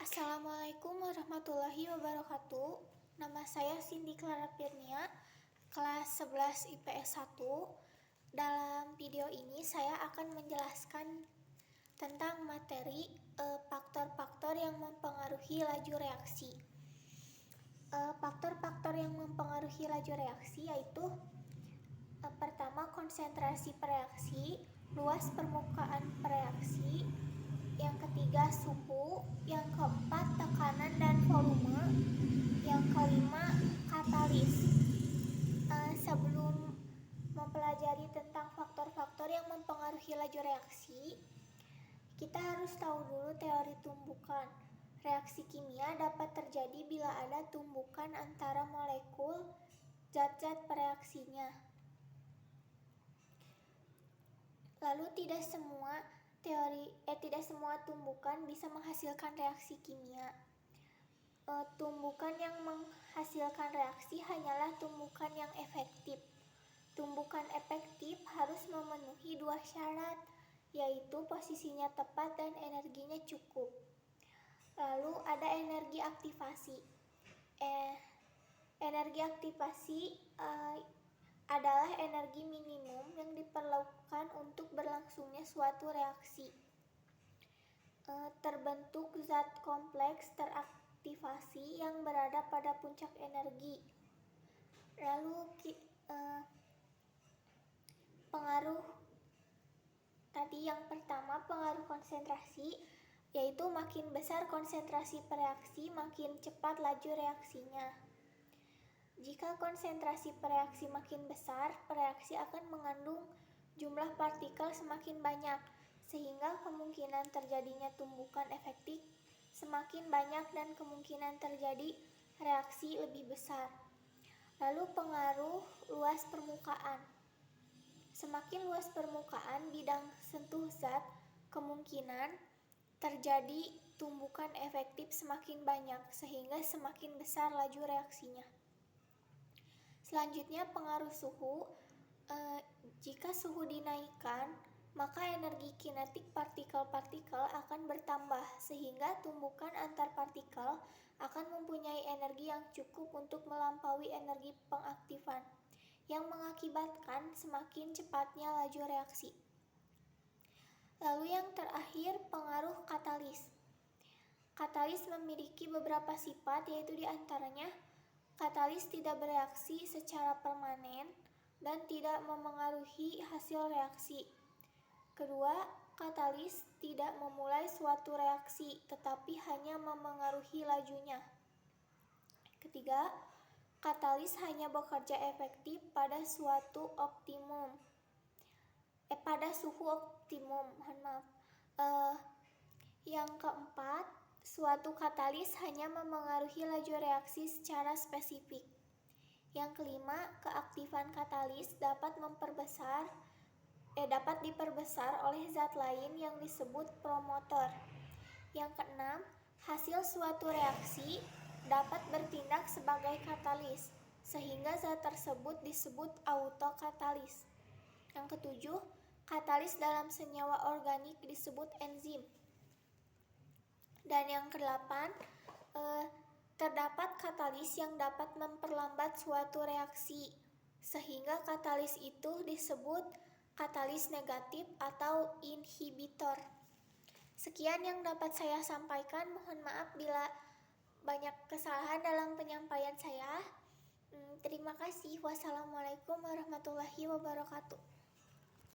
Assalamualaikum warahmatullahi wabarakatuh. Nama saya Cindy Clara Firnia, kelas 11 IPS 1. Dalam video ini saya akan menjelaskan tentang materi faktor-faktor yang mempengaruhi laju reaksi. Faktor-faktor yang mempengaruhi laju reaksi yaitu pertama, konsentrasi pereaksi, luas permukaan pereaksi, yang ketiga suhu, yang keempat tekanan dan volume, yang kelima katalis. Sebelum mempelajari tentang faktor-faktor yang mempengaruhi laju reaksi, kita harus tahu dulu teori tumbukan. Reaksi kimia dapat terjadi bila ada tumbukan antara molekul zat-zat pereaksinya. Lalu tidak semua tumbukan bisa menghasilkan reaksi kimia. Tumbukan yang menghasilkan reaksi hanyalah tumbukan yang efektif. Tumbukan efektif harus memenuhi dua syarat, yaitu posisinya tepat dan energinya cukup. Lalu ada energi aktivasi. Energi aktivasi adalah energi minimum yang diperlukan untuk berlangsungnya suatu reaksi. Terbentuk zat kompleks teraktivasi yang berada pada puncak energi. Lalu pengaruh tadi yang pertama, pengaruh konsentrasi, yaitu makin besar konsentrasi pereaksi, makin cepat laju reaksinya. Jika konsentrasi pereaksi makin besar, pereaksi akan mengandung jumlah partikel semakin banyak, sehingga kemungkinan terjadinya tumbukan efektif semakin banyak dan kemungkinan terjadi reaksi lebih besar. Lalu pengaruh luas permukaan. Semakin luas permukaan bidang sentuh zat, kemungkinan terjadi tumbukan efektif semakin banyak, sehingga semakin besar laju reaksinya. Selanjutnya pengaruh suhu. Jika suhu dinaikkan, maka energi kinetik partikel-partikel akan bertambah, sehingga tumbukan antar partikel akan mempunyai energi yang cukup untuk melampaui energi pengaktifan, yang mengakibatkan semakin cepatnya laju reaksi. Lalu yang terakhir, pengaruh katalis. Katalis memiliki beberapa sifat, yaitu diantaranya katalis tidak bereaksi secara permanen dan tidak memengaruhi hasil reaksi. Kedua, katalis tidak memulai suatu reaksi, tetapi hanya memengaruhi lajunya. Ketiga, katalis hanya bekerja efektif pada suhu optimum. Yang keempat, suatu katalis hanya memengaruhi laju reaksi secara spesifik. Yang kelima, keaktifan katalis dapat diperbesar oleh zat lain yang disebut promotor. Yang keenam, hasil suatu reaksi dapat bertindak sebagai katalis, sehingga zat tersebut disebut autokatalis. Yang ketujuh, katalis dalam senyawa organik disebut enzim. Dan yang kedelapan, terdapat katalis yang dapat memperlambat suatu reaksi, sehingga katalis itu disebut katalis negatif atau inhibitor. Sekian yang dapat saya sampaikan. Mohon maaf bila banyak kesalahan dalam penyampaian saya. Terima kasih. Wassalamualaikum warahmatullahi wabarakatuh.